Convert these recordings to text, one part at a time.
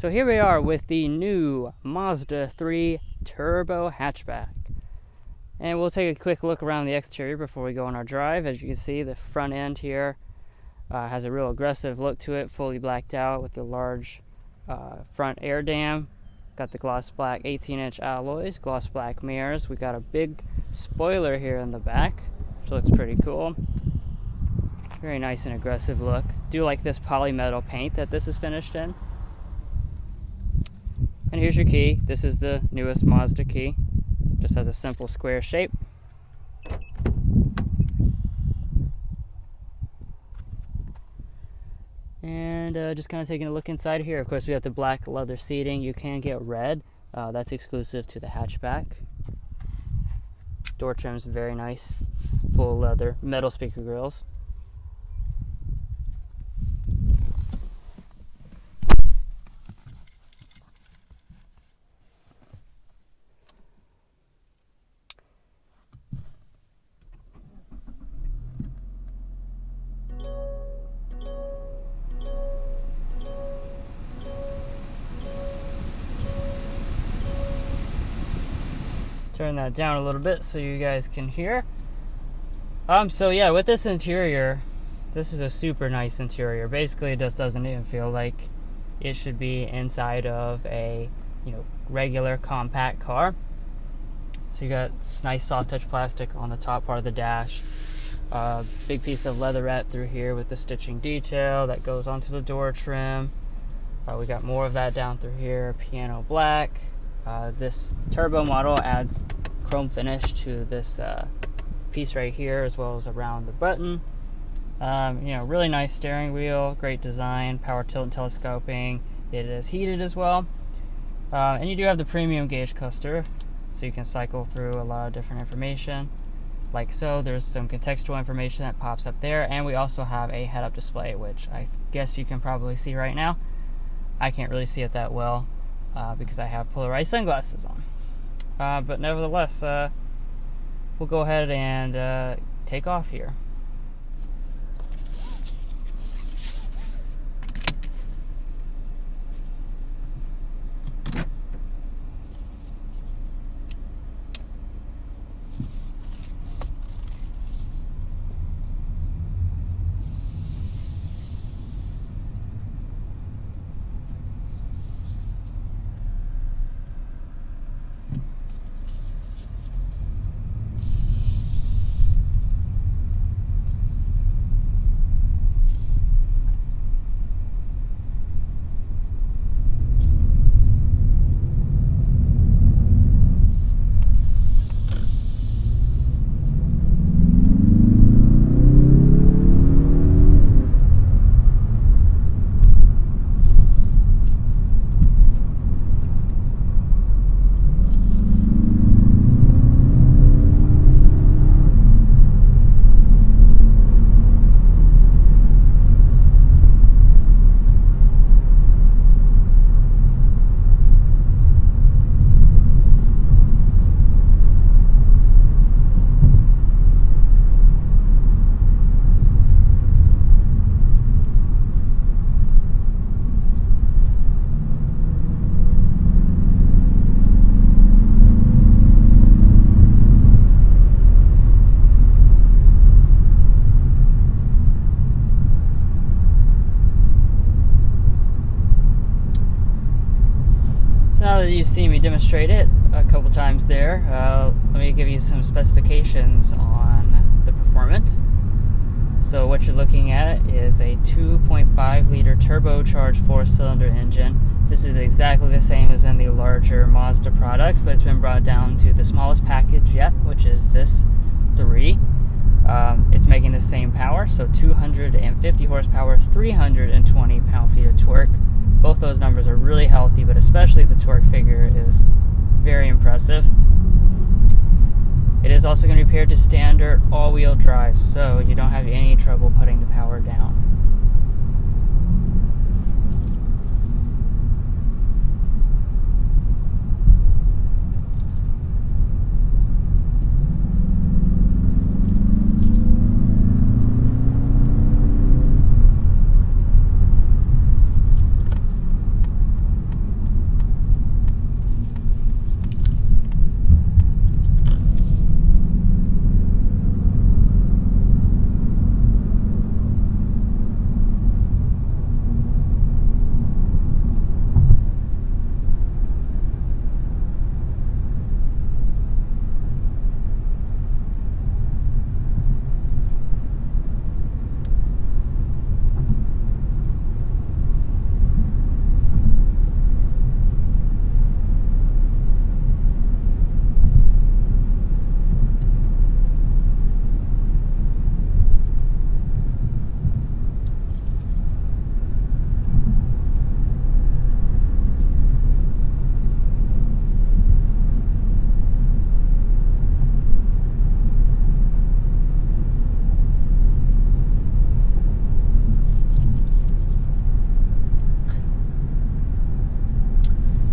So here we are with the new Mazda 3 Turbo Hatchback. And we'll take a quick look around the exterior before we go on our drive. As you can see, the front end here has a real aggressive look to it, fully blacked out with the large front air dam. Got the gloss black 18-inch alloys, gloss black mirrors. We got a big spoiler here in the back, which looks pretty cool. Very nice and aggressive look. Do like this polymetal paint that this is finished in. And here's your key. This is the newest Mazda key. Just has a simple square shape. And just kind of taking a look inside here. Of course, we have the black leather seating. You can get red. That's exclusive to the hatchback. Door trim's very nice. Full leather, metal speaker grills. Turn that down a little bit so you guys can hear. So yeah, with this interior, this is a super nice interior. Basically, it just doesn't even feel like it should be inside of a, regular compact car. So you got nice soft touch plastic on the top part of the dash. Big piece of leatherette through here with the stitching detail that goes onto the door trim. We got more of that down through here, piano black. This turbo model adds chrome finish to this piece right here, as well as around the button. Really nice steering wheel, great design, power tilt and telescoping. It is heated as well. And you do have the premium gauge cluster, so you can cycle through a lot of different information. Like so, there's some contextual information that pops up there, and we also have a head-up display, which I guess you can probably see right now. I can't really see it that well. Because I have polarized sunglasses on. But nevertheless, we'll go ahead and take off here. Now that you've seen me demonstrate it a couple times there, let me give you some specifications on the performance. So what you're looking at is a 2.5 liter turbocharged 4-cylinder engine. This is exactly the same as in the larger Mazda products, but it's been brought down to the smallest package yet, which is this 3. It's making the same power, so 250 horsepower, 320 pound-feet of torque. Both those numbers are really healthy, but especially the torque figure is very impressive. It is also going to be paired to standard all-wheel drive, so you don't have any trouble putting the power down.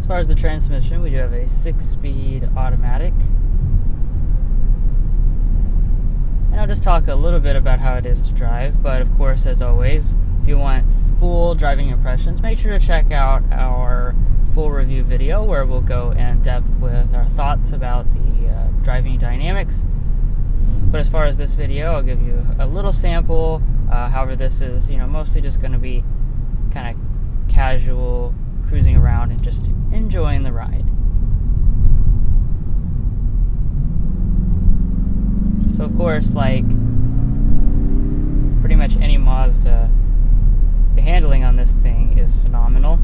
As far as the transmission, we do have a 6-speed automatic. And I'll just talk a little bit about how it is to drive, but of course, as always, if you want full driving impressions, make sure to check out our full review video where we'll go in depth with our thoughts about the driving dynamics. But as far as this video, I'll give you a little sample. However, this is, mostly just going to be kind of casual, cruising around and just enjoying the ride. So of course, like pretty much any Mazda, the handling on this thing is phenomenal.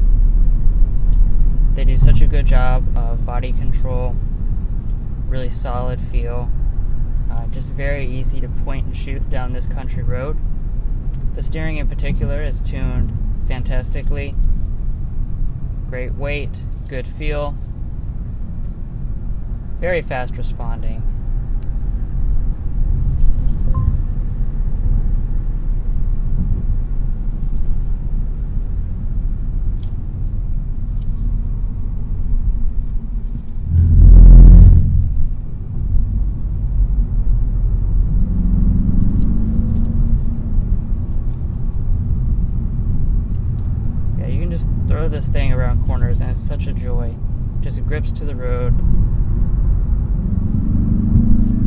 They do such a good job of body control, really solid feel, just very easy to point and shoot down this country road. The steering in particular is tuned fantastically. Great weight, good feel, very fast responding. Throw this thing around corners and it's such a joy. Just grips to the road,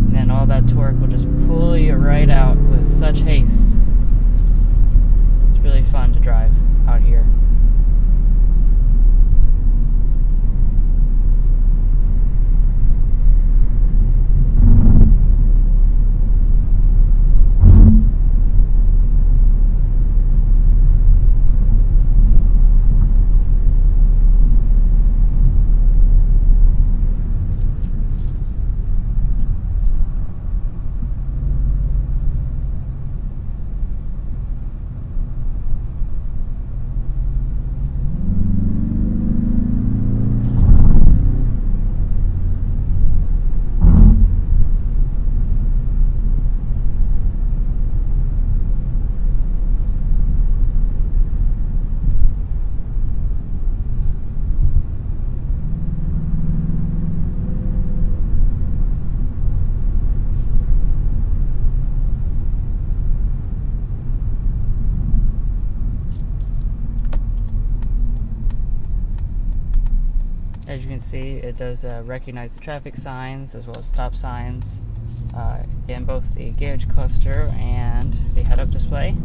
and then all that torque will just pull you right out with such haste. It's really fun to drive out here. As you can see, it does recognize the traffic signs as well as stop signs in both the gauge cluster and the head-up display.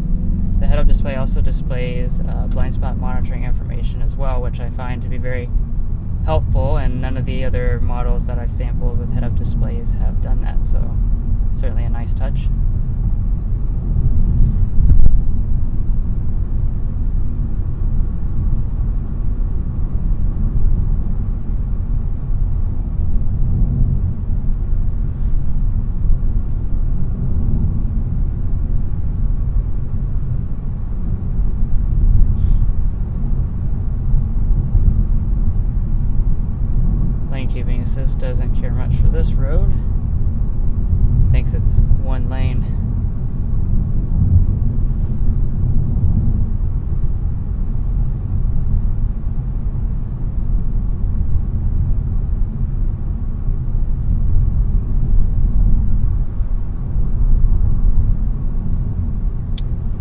The head-up display also displays blind spot monitoring information as well, which I find to be very helpful, and none of the other models that I've sampled with head-up displays have done that, so certainly a nice touch. Keeping assist doesn't care much for this road. Thinks it's one lane.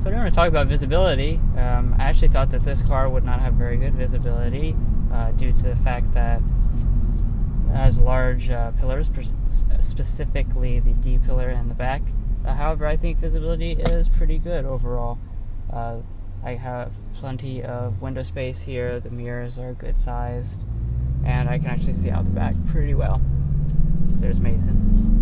So I want to talk about visibility. I actually thought that this car would not have very good visibility due to the fact that it has large pillars, specifically the D pillar in the back. However, I think visibility is pretty good overall. I have plenty of window space here, the mirrors are good sized, and I can actually see out the back pretty well. There's Mason.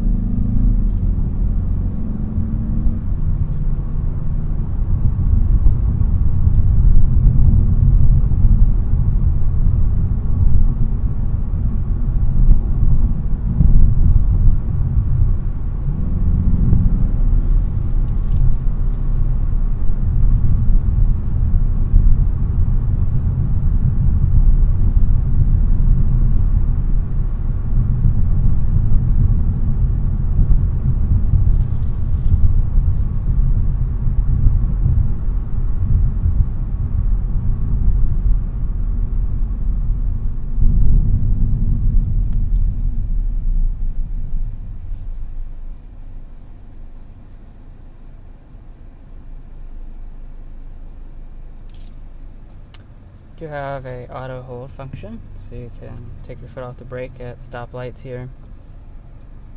You have a auto hold function, so you can take your foot off the brake at stoplights here.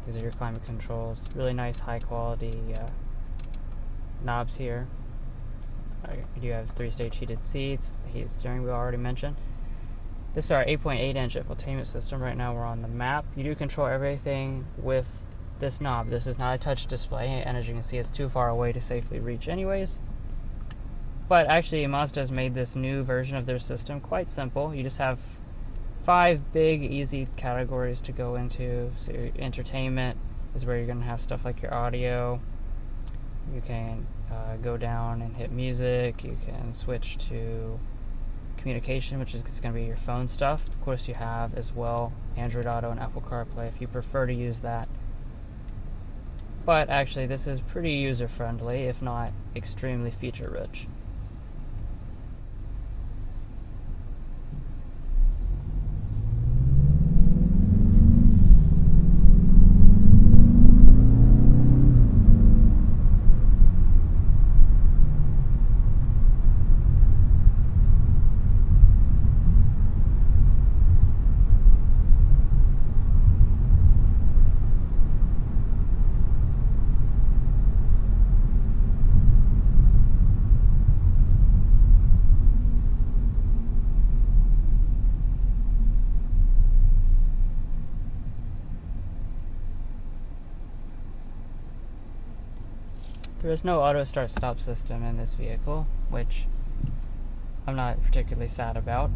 These are your climate controls. Really nice, high quality knobs here. You do have 3-stage heated seats, the heated steering wheel already mentioned. This is our 8.8-inch infotainment system. Right now we're on the map. You do control everything with this knob. This is not a touch display, and as you can see, it's too far away to safely reach anyways. But actually, Mazda's made this new version of their system quite simple. You just have 5 big, easy categories to go into. So entertainment is where you're going to have stuff like your audio. You can go down and hit music. You can switch to communication, which is going to be your phone stuff. Of course, you have as well Android Auto and Apple CarPlay if you prefer to use that. But actually, this is pretty user-friendly, if not extremely feature-rich. There is no auto start stop system in this vehicle, which I'm not particularly sad about.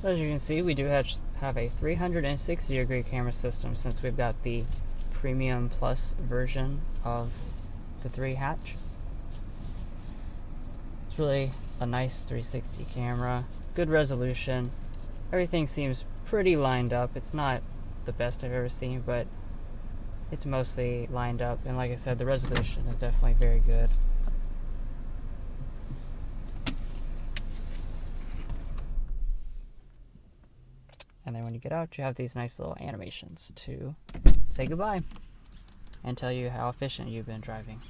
As you can see, we do have a 360-degree camera system since we've got the Premium Plus version of the 3 hatch. It's really a nice 360 camera, good resolution. Everything seems pretty lined up. It's not the best I've ever seen, but it's mostly lined up. And like I said, the resolution is definitely very good. And then when you get out, you have these nice little animations to say goodbye and tell you how efficient you've been driving.